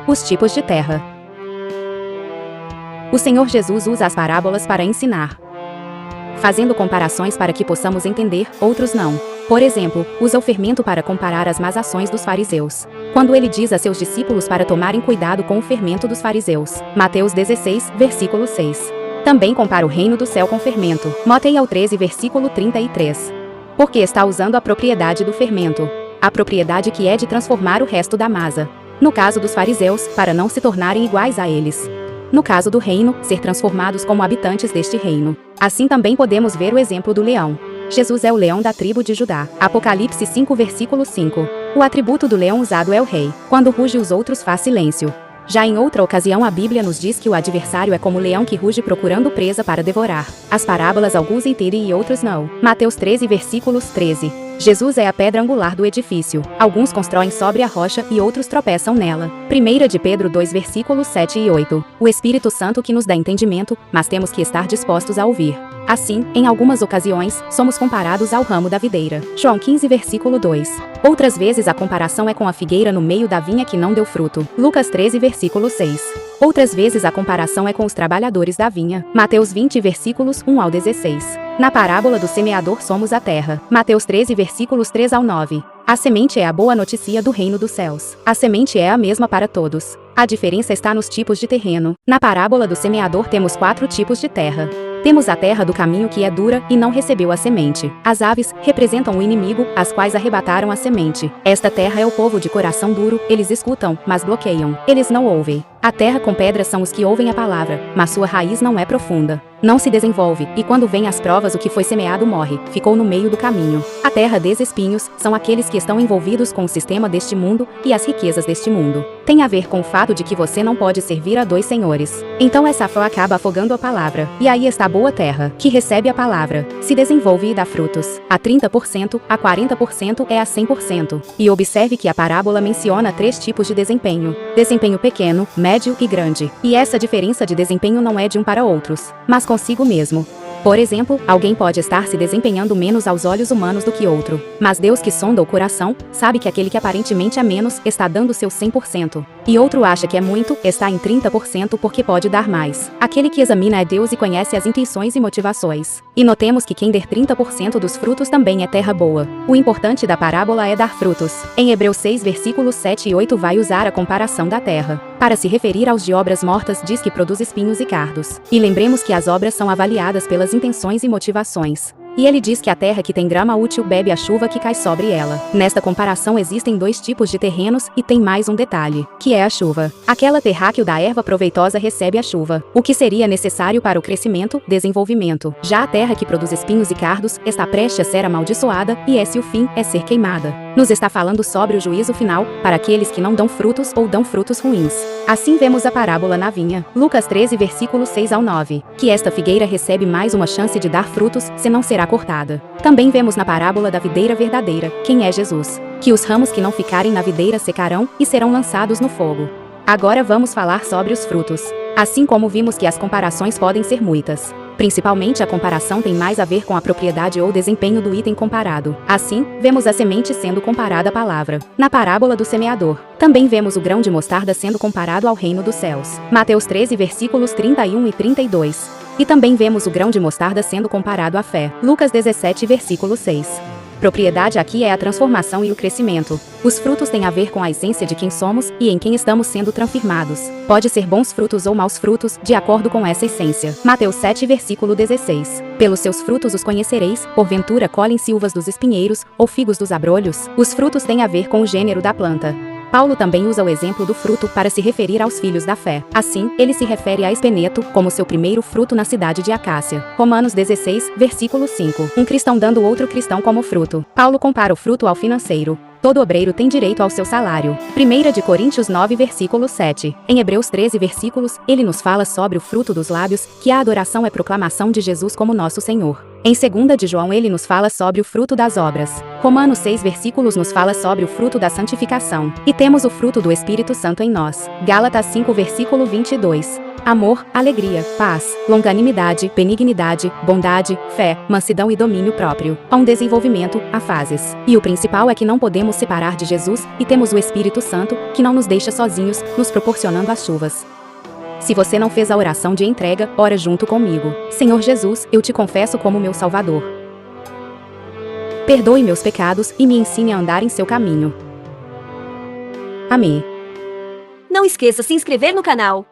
Os tipos de terra. O Senhor Jesus usa as parábolas para ensinar, fazendo comparações para que possamos entender, outros não. Por exemplo, usa o fermento para comparar as más ações dos fariseus, quando ele diz a seus discípulos para tomarem cuidado com o fermento dos fariseus. Mateus 16, versículo 6. Também compara o reino do céu com fermento. Mateus 13, versículo 33. Porque está usando a propriedade do fermento, a propriedade que é de transformar o resto da massa. No caso dos fariseus, para não se tornarem iguais a eles. No caso do reino, ser transformados como habitantes deste reino. Assim também podemos ver o exemplo do leão. Jesus é o leão da tribo de Judá. Apocalipse 5, versículo 5. O atributo do leão usado é o rei. Quando ruge, os outros faz silêncio. Já em outra ocasião, a Bíblia nos diz que o adversário é como o leão que ruge procurando presa para devorar. As parábolas alguns entendem e outros não. Mateus 13, versículos 13. Jesus é a pedra angular do edifício. Alguns constroem sobre a rocha e outros tropeçam nela. 1 de Pedro 2, versículos 7 e 8. O Espírito Santo que nos dá entendimento, mas temos que estar dispostos a ouvir. Assim, em algumas ocasiões, somos comparados ao ramo da videira. João 15, versículo 2. Outras vezes a comparação é com a figueira no meio da vinha que não deu fruto. Lucas 13, versículo 6. Outras vezes a comparação é com os trabalhadores da vinha. Mateus 20, versículos 1 ao 16. Na parábola do semeador somos a terra. Mateus 13, versículos 3 ao 9. A semente é a boa notícia do reino dos céus. A semente é a mesma para todos. A diferença está nos tipos de terreno. Na parábola do semeador temos 4 tipos de terra. Temos a terra do caminho que é dura e não recebeu a semente. As aves representam o inimigo, as quais arrebataram a semente. Esta terra é o povo de coração duro, eles escutam, mas bloqueiam. Eles não ouvem. A terra com pedras são os que ouvem a palavra, mas sua raiz não é profunda. Não se desenvolve, e quando vêm as provas o que foi semeado morre, ficou no meio do caminho. A terra dos espinhos são aqueles que estão envolvidos com o sistema deste mundo e as riquezas deste mundo. Tem a ver com o fato de que você não pode servir a 2 senhores. Então essa fé acaba afogando a palavra. E aí está a boa terra, que recebe a palavra, se desenvolve e dá frutos. A 30%, a 40% é a 100%. E observe que a parábola menciona 3 tipos de desempenho. Desempenho pequeno, médio e grande. E essa diferença de desempenho não é de um para outros, mas consigo mesmo. Por exemplo, alguém pode estar se desempenhando menos aos olhos humanos do que outro, mas Deus que sonda o coração, sabe que aquele que aparentemente é menos, está dando seu 100%. E outro acha que é muito, está em 30% porque pode dar mais. Aquele que examina é Deus e conhece as intenções e motivações. E notemos que quem der 30% dos frutos também é terra boa. O importante da parábola é dar frutos. Em Hebreus 6, versículos 7 e 8 vai usar a comparação da terra. Para se referir aos de obras mortas diz que produz espinhos e cardos. E lembremos que as obras são avaliadas pelas intenções e motivações. E ele diz que a terra que tem grama útil bebe a chuva que cai sobre ela. Nesta comparação existem 2 tipos de terrenos e tem mais um detalhe, que é a chuva. Aquela terráqueo da erva proveitosa recebe a chuva, o que seria necessário para o crescimento, desenvolvimento. Já a terra que produz espinhos e cardos está prestes a ser amaldiçoada e esse o fim é ser queimada. Nos está falando sobre o juízo final para aqueles que não dão frutos ou dão frutos ruins. Assim vemos a parábola na vinha. Lucas 13, versículos 6 ao 9. Que esta figueira recebe mais uma chance de dar frutos, senão será cortada. Também vemos na parábola da videira verdadeira, quem é Jesus, que os ramos que não ficarem na videira secarão e serão lançados no fogo. Agora vamos falar sobre os frutos. Assim como vimos que as comparações podem ser muitas. Principalmente a comparação tem mais a ver com a propriedade ou desempenho do item comparado. Assim, vemos a semente sendo comparada à palavra. Na parábola do semeador, também vemos o grão de mostarda sendo comparado ao reino dos céus. Mateus 13, versículos 31 e 32. E também vemos o grão de mostarda sendo comparado à fé. Lucas 17, versículo 6. Propriedade aqui é a transformação e o crescimento. Os frutos têm a ver com a essência de quem somos e em quem estamos sendo transformados. Pode ser bons frutos ou maus frutos, de acordo com essa essência. Mateus 7, versículo 16. Pelos seus frutos os conhecereis, porventura colhem-se uvas dos espinheiros, ou figos dos abrolhos? Os frutos têm a ver com o gênero da planta. Paulo também usa o exemplo do fruto para se referir aos filhos da fé. Assim, ele se refere a Espeneto como seu primeiro fruto na cidade de Acácia. Romanos 16, versículo 5. Um cristão dando outro cristão como fruto. Paulo compara o fruto ao financeiro. Todo obreiro tem direito ao seu salário. 1 de Coríntios 9, versículo 7. Em Hebreus 13, versículos, ele nos fala sobre o fruto dos lábios, que a adoração é proclamação de Jesus como nosso Senhor. Em 2 de João ele nos fala sobre o fruto das obras. Romanos 6 versículos nos fala sobre o fruto da santificação. E temos o fruto do Espírito Santo em nós. Gálatas 5 versículo 22. Amor, alegria, paz, longanimidade, benignidade, bondade, fé, mansidão e domínio próprio. Há um desenvolvimento, há fases. E o principal é que não podemos separar de Jesus, e temos o Espírito Santo, que não nos deixa sozinhos, nos proporcionando as chuvas. Se você não fez a oração de entrega, ora junto comigo. Senhor Jesus, eu te confesso como meu Salvador. Perdoe meus pecados e me ensine a andar em seu caminho. Amém. Não esqueça de se inscrever no canal.